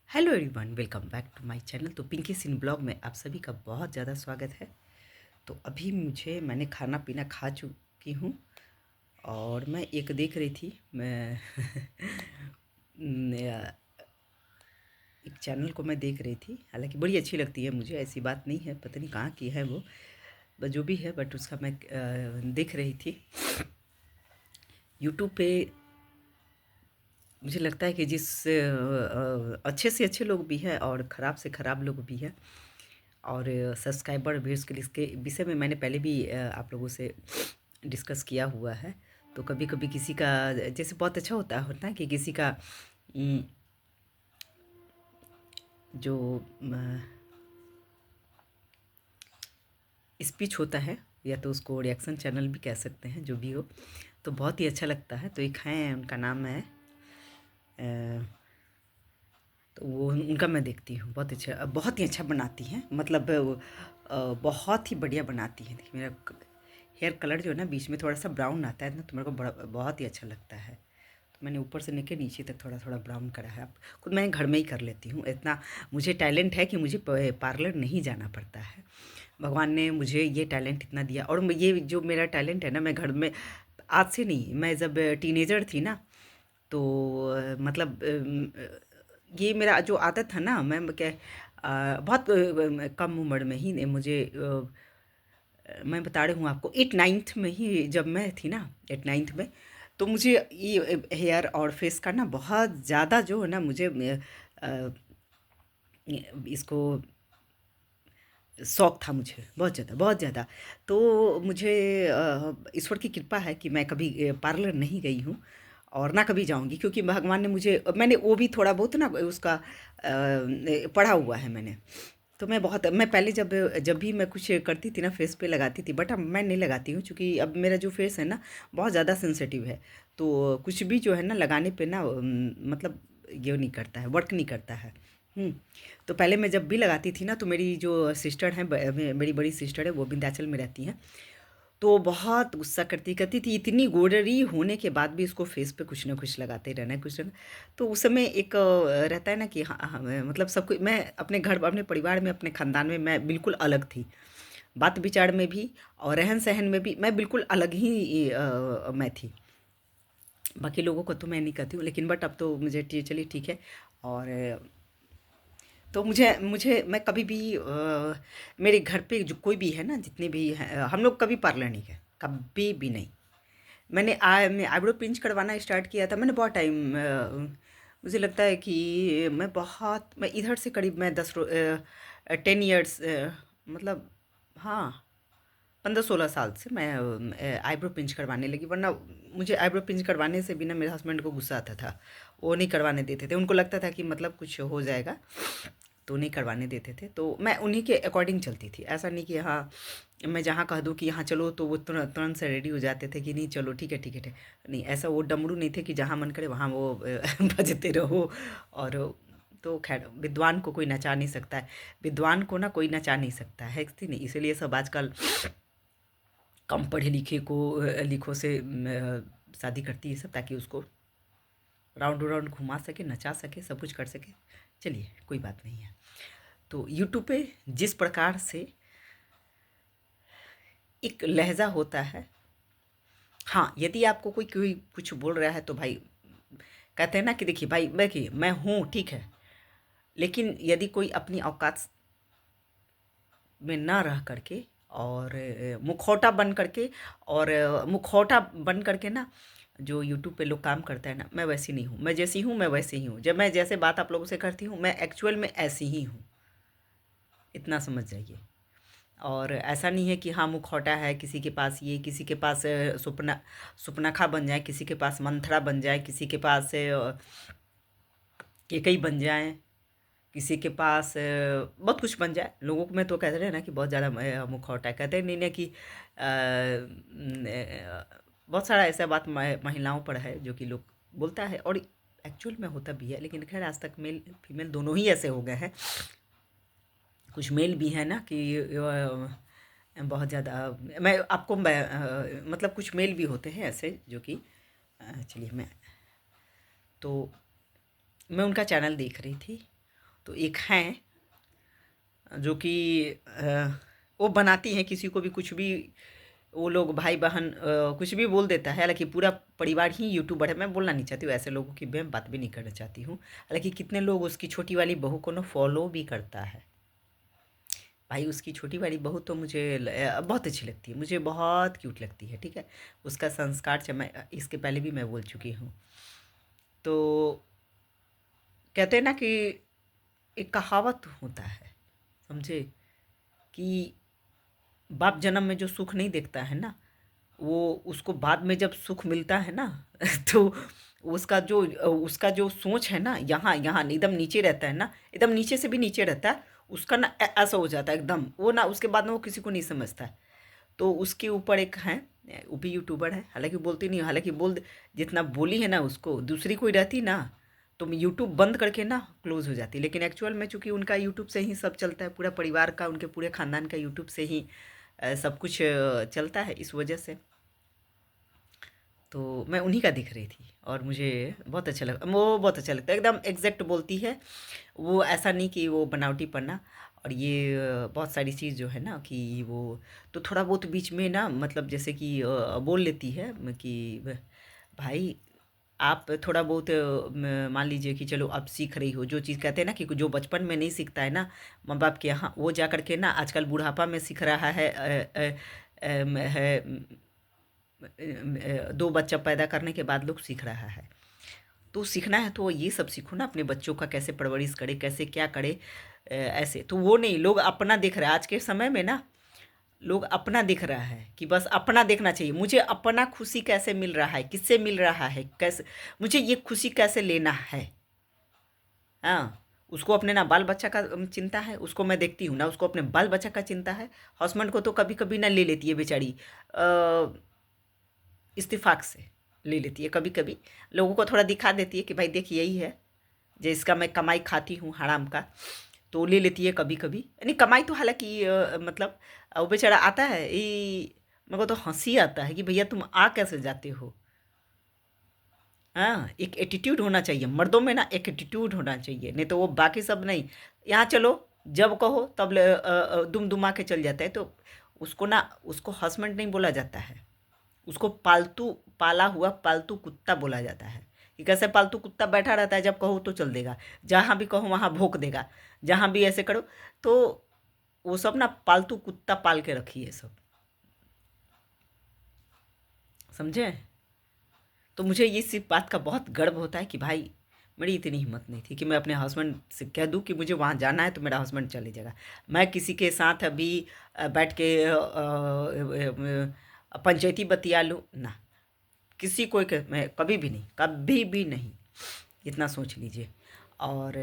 Hello everyone, welcome back to my channel. तो पिंकी सिन blog में आप सभी का बहुत ज़्यादा स्वागत है। तो अभी मैंने खाना पीना खा चुकी हूँ और मैं एक देख रही थी। मैं एक चैनल को मैं देख रही थी, हालांकि बड़ी अच्छी लगती है मुझे, ऐसी बात नहीं है, पता नहीं कहाँ की है वो, बट जो भी है, बट उसका मैं देख रही थी यूट्यूब पे। मुझे लगता है कि अच्छे से अच्छे लोग भी हैं और ख़राब से ख़राब लोग भी हैं। और सब्सक्राइबर भी इसके विषय में मैंने पहले भी आप लोगों से डिस्कस किया हुआ है। तो कभी कभी किसी का जैसे बहुत अच्छा होता है कि किसी का उम, जो स्पीच होता है, या तो उसको रिएक्शन चैनल भी कह सकते हैं, जो भी हो, तो बहुत ही अच्छा लगता है। तो एक हैं, उनका नाम है तो वो उनका मैं देखती हूँ, बहुत ही अच्छा बनाती हैं, मतलब बहुत ही बढ़िया बनाती हैं। देखिए मेरा हेयर कलर जो है ना, बीच में थोड़ा सा ब्राउन आता है ना, तो मेरे को बहुत ही अच्छा लगता है। तो मैंने ऊपर से लेकर नीचे तक थोड़ा थोड़ा ब्राउन करा है। अब खुद मैंने घर में ही कर लेती हूँ, इतना मुझे टैलेंट है कि मुझे पार्लर नहीं जाना पड़ता है। भगवान ने मुझे ये टैलेंट इतना दिया, और ये जो मेरा टैलेंट है ना, मैं घर में आज से नहीं, मैं जब टीनेजर थी ना, तो मतलब ये मेरा जो आदत था ना, मैं क्या बहुत कम उम्र में ही मुझे मैं बता रही हूँ आपको, 8 9th में ही जब मैं थी ना, 8 9th में, तो मुझे ये हेयर और फेस का ना बहुत ज़्यादा जो है ना, मुझे इसको शौक था, मुझे बहुत ज़्यादा बहुत ज़्यादा। तो मुझे ईश्वर की कृपा है कि मैं कभी पार्लर नहीं गई हूँ और ना कभी जाऊँगी, क्योंकि भगवान ने मुझे, मैंने वो भी थोड़ा बहुत ना उसका पढ़ा हुआ है मैंने। तो मैं पहले जब जब भी मैं कुछ करती थी ना, फेस पे लगाती थी, बट अब मैं नहीं लगाती हूँ, क्योंकि अब मेरा जो फेस है ना, बहुत ज़्यादा सेंसिटिव है। तो कुछ भी जो है ना लगाने पे ना, मतलब ये नहीं करता है, वर्क नहीं करता है। तो पहले मैं जब भी लगाती थी ना, तो मेरी जो सिस्टर हैं, मेरी बड़ी सिस्टर है, वो विंध्याचल में रहती हैं। तो बहुत गुस्सा करती करती थी, इतनी गोररी होने के बाद भी इसको फेस पे कुछ ना कुछ लगाते रहना है, कुछ ना। तो उस समय एक रहता है ना कि हाँ हाँ, मतलब सब कुछ, मैं अपने घर, अपने परिवार में, अपने खानदान में मैं बिल्कुल अलग थी, बात विचार में भी और रहन सहन में भी मैं बिल्कुल अलग ही मैं थी। बाकी लोगों को तो मैं नहीं कहती हूँ, लेकिन बट अब तो मुझे चलिए ठीक है। और तो मुझे मुझे मैं कभी भी मेरे घर पे जो कोई भी है ना, जितने भी हैं, हम लोग कभी पार्लर नहीं गए, कभी भी नहीं। मैं आईब्रो पिंच करवाना स्टार्ट किया था, मैंने बहुत टाइम, मुझे लगता है कि मैं इधर से करीब मैं 10 ईयर्स, मतलब हाँ, 15 16 साल से मैं आईब्रो पिंच करवाने लगी। वरना मुझे आईब्रो पिंच करवाने से भी ना, मेरे हस्बैंड को गुस्सा आता था, वो नहीं करवाने देते थे, उनको लगता था कि मतलब कुछ हो जाएगा, तो नहीं करवाने देते थे। तो मैं उन्हीं के अकॉर्डिंग चलती थी, ऐसा नहीं कि हाँ, मैं जहाँ कह दूँ कि यहाँ चलो, तो वो तुरंत तुरंत से रेडी हो जाते थे कि नहीं चलो ठीक है ठीक है ठीक है। नहीं, ऐसा वो डमरू नहीं थे कि जहाँ मन करे वहाँ वो बजते रहो। और तो खैर, विद्वान को कोई नचा नहीं सकता है, विद्वान को ना कोई नचा नहीं सकता है कि नहीं। इसीलिए सब आजकल कम पढ़े लिखे को लिखों से शादी करती है सब, ताकि उसको राउंड राउंड घुमा सके, नचा सके, सब कुछ कर सके। चलिए, कोई बात नहीं है। तो यूट्यूब पे जिस प्रकार से एक लहजा होता है, हाँ, यदि आपको कोई कोई कुछ बोल रहा है, तो भाई कहते हैं ना कि देखिए भाई, मैं हूँ ठीक है, लेकिन यदि कोई अपनी औकात में ना रह करके और मुखौटा बन करके, और मुखौटा बन करके ना, जो यूट्यूब पे लोग काम करता है ना, मैं वैसी नहीं हूँ। मैं जैसी हूँ मैं वैसी ही हूँ, जब मैं जैसे बात आप लोगों से करती हूँ, मैं एक्चुअल में ऐसी ही हूँ, इतना समझ जाइए। और ऐसा नहीं है कि हाँ, मुखौटा है किसी के पास, ये किसी के पास सुपनखा बन जाए, किसी के पास मंथरा बन जाए, किसी के पास केकई बन जाए, किसी के पास बहुत कुछ बन जाए। लोगों को मैं तो कहते हैं ना कि बहुत ज़्यादा मुखौटा है, कहते हैं नहीं ना कि बहुत सारा ऐसा बात महिलाओं पर है, जो कि लोग बोलता है, और एक्चुअल में होता भी है। लेकिन खैर, आज तक मेल फीमेल दोनों ही ऐसे हो गए हैं। कुछ मेल भी है ना कि बहुत ज़्यादा, मतलब कुछ मेल भी होते हैं ऐसे, जो कि चलिए, तो मैं उनका चैनल देख रही थी, तो एक हैं जो कि वो बनाती हैं किसी को भी कुछ भी, वो लोग भाई बहन कुछ भी बोल देता है। हालांकि पूरा परिवार ही यूट्यूबर है, मैं बोलना नहीं चाहती हूँ ऐसे लोगों की, मैं बात भी नहीं करना चाहती हूँ। हालांकि कितने लोग उसकी छोटी वाली बहू को ना फॉलो भी करता है। भाई उसकी छोटी वाली बहू तो मुझे बहुत अच्छी लगती है, मुझे बहुत क्यूट लगती है, ठीक है। उसका संस्कार मैं इसके पहले भी मैं बोल चुकी हूँ। तो कहते हैं ना कि एक कहावत होता है, समझे, कि बाप जन्म में जो सुख नहीं देखता है ना, वो उसको बाद में जब सुख मिलता है ना तो उसका जो सोच है ना, यहाँ यहाँ एकदम नीचे रहता है ना, एकदम नीचे से भी नीचे रहता है उसका ना, ऐसा हो जाता है एकदम वो ना, उसके बाद में वो किसी को नहीं समझता है। तो उसके ऊपर एक है, वो भी यूट्यूबर है, हालांकि बोलती नहीं, हालांकि जितना बोली है ना उसको दूसरी कोई रहती ना, तो मैं यूट्यूब बंद करके ना क्लोज हो जाती। लेकिन एक्चुअल में चूंकि उनका यूट्यूब से ही सब चलता है, पूरा परिवार का, उनके पूरे खानदान का यूट्यूब से ही सब कुछ चलता है, इस वजह से तो मैं उन्हीं का दिख रही थी और मुझे बहुत अच्छा लगा, वो बहुत अच्छा लगता है, एकदम एग्जैक्ट बोलती है वो, ऐसा नहीं कि वो बनावटी पन्ना। और ये बहुत सारी चीज़ जो है ना कि वो तो थोड़ा बहुत बीच में ना, मतलब जैसे कि बोल लेती है कि भाई आप थोड़ा बहुत मान लीजिए कि चलो आप सीख रही हो, जो चीज़ कहते हैं ना कि जो बचपन में नहीं सीखता है ना माँ बाप के यहाँ, वो जा करके ना आजकल बुढ़ापा में सीख रहा है, दो बच्चा पैदा करने के बाद लोग सीख रहा है। तो सीखना है तो ये सब सीखो ना, अपने बच्चों का कैसे परवरिश करे, कैसे क्या करे, ऐसे तो वो नहीं, लोग अपना देख रहा है आज के समय में ना, लोग अपना दिख रहा है कि बस अपना देखना चाहिए, मुझे अपना खुशी कैसे मिल रहा है, किससे मिल रहा है, कैसे मुझे ये खुशी कैसे लेना है। हाँ, उसको अपने ना बाल बच्चा का चिंता है, उसको मैं देखती हूँ ना, उसको अपने बाल बच्चा का चिंता है। हस्बैंड को तो कभी कभी ना ले लेती है बेचारी, इस्तीफाक से ले लेती है, कभी कभी लोगों को थोड़ा दिखा देती है कि भाई देख यही है जिसका मैं कमाई खाती हूँ हराम का, तो ले लेती है कभी कभी, नहीं कमाई तो हालांकि मतलब वो बेचारा आता है ये, मेरे को तो हंसी आता है कि भैया तुम आ कैसे जाते हो। हाँ, एक एटीट्यूड होना चाहिए मर्दों में ना, एक एटीट्यूड होना चाहिए, नहीं तो वो बाकी सब नहीं। यहाँ चलो, जब कहो तब दुम दुमा के चल जाता है, तो उसको ना, उसको हस्बैंड नहीं बोला जाता है, उसको पालतू, पाला हुआ पालतू कुत्ता बोला जाता है। कि कैसे पालतू कुत्ता बैठा रहता है, जब कहो तो चल देगा, जहाँ भी कहो वहाँ भौंक देगा, जहाँ भी ऐसे करो, तो वो सब ना पालतू कुत्ता पाल के रखी है सब, समझे। तो मुझे इस बात का बहुत गर्व होता है कि भाई मेरी इतनी हिम्मत नहीं थी कि मैं अपने हस्बैंड से कह दूं कि मुझे वहाँ जाना है तो मेरा हस्बैंड चले जाएगा। मैं किसी के साथ अभी बैठ के पंचायती बतिया लूँ ना, किसी कोई के मैं कभी भी नहीं, कभी भी नहीं, इतना सोच लीजिए। और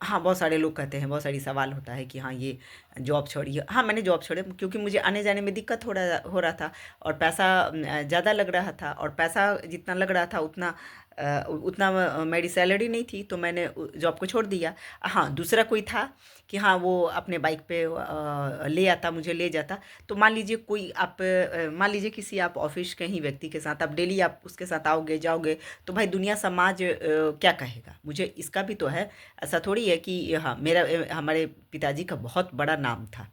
हाँ, बहुत सारे लोग कहते हैं, बहुत सारी सवाल होता है कि हाँ ये जॉब छोड़िए, हाँ मैंने जॉब छोड़े क्योंकि मुझे आने जाने में दिक्कत हो रहा था, और पैसा ज़्यादा लग रहा था, और पैसा जितना लग रहा था उतना उतना मेरी सैलरी नहीं थी, तो मैंने जॉब को छोड़ दिया। हाँ, दूसरा कोई था कि हाँ वो अपने बाइक पे ले आता, मुझे ले जाता। तो मान लीजिए कोई आप मान लीजिए किसी आप ऑफिस के ही व्यक्ति के साथ आप डेली आप उसके साथ आओगे जाओगे, तो भाई दुनिया समाज क्या कहेगा, मुझे इसका भी तो है। ऐसा थोड़ी है कि हाँ मेरा हमारे पिताजी का बहुत बड़ा नाम था,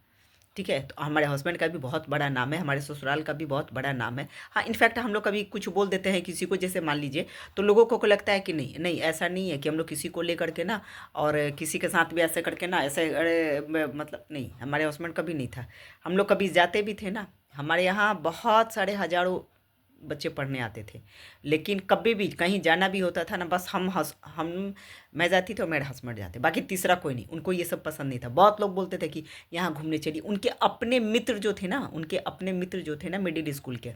ठीक है, तो हमारे हस्बैंड का भी बहुत बड़ा नाम है, हमारे ससुराल का भी बहुत बड़ा नाम है। हाँ, इनफैक्ट हम लोग कभी कुछ बोल देते हैं किसी को, जैसे मान लीजिए, तो लोगों को लगता है कि नहीं नहीं ऐसा नहीं है कि हम लोग किसी को ले करके ना, और किसी के साथ भी ऐसे करके ना, ऐसे अरे मतलब नहीं, हमारे हस्बैंड कभी नहीं था। हम लोग कभी जाते भी थे ना, हमारे यहाँ बहुत सारे हजारों बच्चे पढ़ने आते थे, लेकिन कभी भी कहीं जाना भी होता था ना, बस हम मैं जाती तो मेरे हस्बैंड जाते, बाकी तीसरा कोई नहीं, उनको ये सब पसंद नहीं था। बहुत लोग बोलते थे कि यहाँ घूमने चलिए, उनके अपने मित्र जो थे ना, उनके अपने मित्र जो थे ना, मिडिल स्कूल के,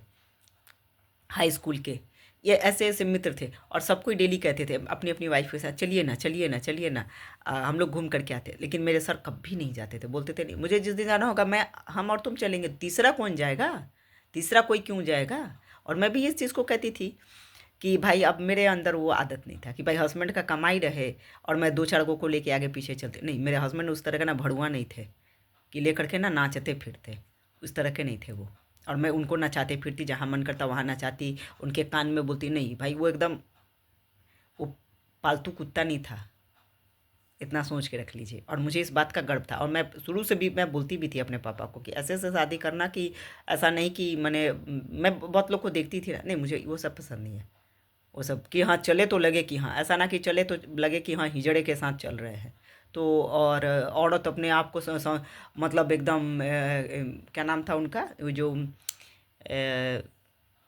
हाई स्कूल के, ये ऐसे ऐसे मित्र थे, और सबको डेली कहते थे अपनी अपनी वाइफ के साथ, चलिए ना चलिए ना चलिए ना, हम लोग घूम करके आते। लेकिन मेरे सर कभी नहीं जाते थे, बोलते थे नहीं, मुझे जिस दिन जाना होगा मैं, हम और तुम चलेंगे, तीसरा कौन जाएगा, तीसरा कोई क्यों जाएगा। और मैं भी इस चीज़ को कहती थी कि भाई अब मेरे अंदर वो आदत नहीं था कि भाई हस्बैंड का कमाई रहे और मैं दो चार को लेके आगे पीछे चलते, नहीं, मेरे हस्बैंड उस तरह का ना भड़ुआ नहीं थे कि लेकर के ना नाचते फिरते, उस तरह के नहीं थे वो। और मैं उनको नचाते फिरती, जहाँ मन करता वहाँ नचाती, उनके कान में बोलती, नहीं भाई वो एकदम, वो पालतू कुत्ता नहीं था। इतना सोच के रख लीजिए। और मुझे इस बात का गर्व था, और मैं शुरू से भी मैं बोलती भी थी अपने पापा को कि ऐसे ऐसे शादी करना, कि ऐसा नहीं कि मैं बहुत लोग को देखती थी ना, नहीं मुझे वो सब पसंद नहीं है। वो सब कि हाँ चले तो लगे कि हाँ, ऐसा ना कि चले तो लगे कि हाँ हिजड़े के साथ चल रहे हैं। तो और औरत अपने आप को मतलब एकदम क्या नाम था उनका, वो जो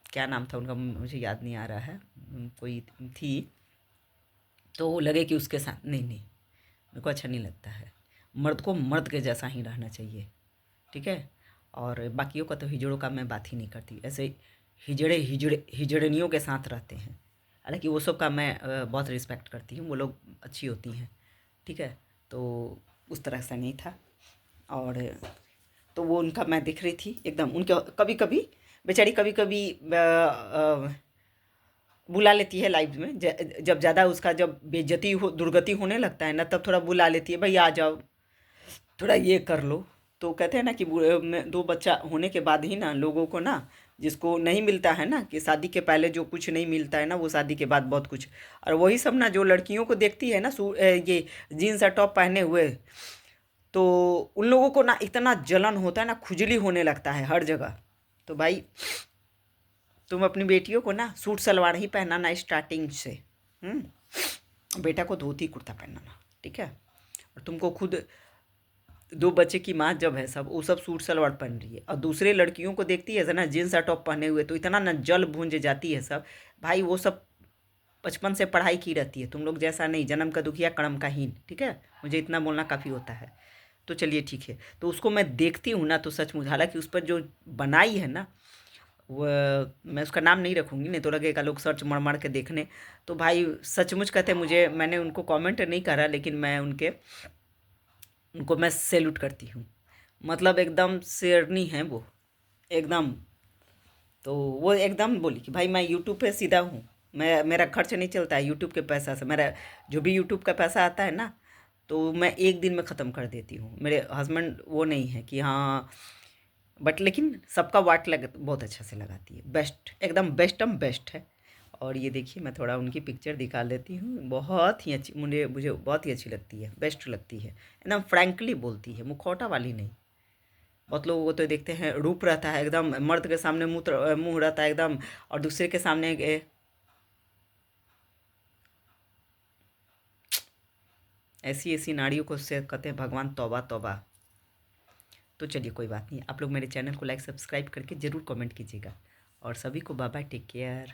क्या नाम था उनका, मुझे याद नहीं आ रहा है, कोई थी, तो लगे कि उसके साथ नहीं नहीं, मेरे को अच्छा नहीं लगता है। मर्द को मर्द के जैसा ही रहना चाहिए, ठीक है। और बाकियों का तो हिजड़ों का मैं बात ही नहीं करती, ऐसे हिजड़नियों के साथ रहते हैं। हालांकि वो सब का मैं बहुत रिस्पेक्ट करती हूँ, वो लोग अच्छी होती हैं, ठीक है। तो उस तरह से नहीं था। और तो वो उनका मैं दिख रही थी एकदम, उनके कभी कभी बेचारी कभी कभी बुला लेती है लाइव में, जब ज़्यादा उसका जब बेइज्जती हो दुर्गति होने लगता है ना, तब थोड़ा बुला लेती है, भाई आ जाओ थोड़ा ये कर लो। तो कहते हैं ना कि दो बच्चा होने के बाद ही ना लोगों को ना, जिसको नहीं मिलता है ना, कि शादी के पहले जो कुछ नहीं मिलता है ना, वो शादी के बाद बहुत कुछ। और वही सब ना जो लड़कियों को देखती है ना, ये जीन्स और टॉप पहने हुए, तो उन लोगों को ना इतना जलन होता है ना, खुजली होने लगता है हर जगह। तो भाई तुम अपनी बेटियों को ना सूट सलवार ही पहनाना स्टार्टिंग से। बेटा को धोती कुर्ता पहनाना, ठीक है। और तुमको खुद दो बच्चे की माँ जब है, सब वो सब सूट सलवार पहन रही है, और दूसरे लड़कियों को देखती है ना जीन्स और टॉप पहने हुए, तो इतना ना जल भूंज जाती है सब। भाई वो सब बचपन से पढ़ाई की रहती है, तुम लोग जैसा नहीं, जन्म का दुखिया कर्म का हीन, ठीक है। मुझे इतना बोलना काफ़ी होता है। तो चलिए ठीक है, तो उसको मैं देखती हूँ ना, तो सचमुच, हालांकि उस पर जो बनाई है ना, वह मैं उसका नाम नहीं रखूँगी, नहीं तो लगेगा लोग सर्च मर मर के देखने। तो भाई सचमुच कहते मुझे, मैंने उनको कमेंट नहीं करा, लेकिन मैं उनको मैं सैल्यूट करती हूँ। मतलब एकदम शेरनी है वो, एकदम। तो वो एकदम बोली कि भाई मैं यूट्यूब पे सीधा हूँ, मैं मेरा खर्च नहीं चलता है यूट्यूब के पैसा से, मेरा जो भी यूट्यूब का पैसा आता है ना, तो मैं एक दिन में ख़त्म कर देती हूँ। मेरे हस्बैंड वो नहीं है कि हाँ, बट लेकिन सबका वाट लग बहुत अच्छा से लगाती है, बेस्ट एकदम बेस्टम बेस्ट है। और ये देखिए मैं थोड़ा उनकी पिक्चर दिखा देती हूँ, बहुत ही अच्छी, मुझे मुझे बहुत ही अच्छी लगती है, बेस्ट लगती है, एकदम फ्रैंकली बोलती है, मुखौटा वाली नहीं। बहुत लोगों को तो देखते हैं रूप रहता है एकदम, मर्द के सामने मुंह रहता है एकदम, और दूसरे के सामने ऐसी ऐसी नाड़ियों को से कहते हैं भगवान तौबा तौबा। तो चलिए कोई बात नहीं, आप लोग मेरे चैनल को लाइक सब्सक्राइब करके ज़रूर कमेंट कीजिएगा। और सभी को बाय बाय, टेक केयर।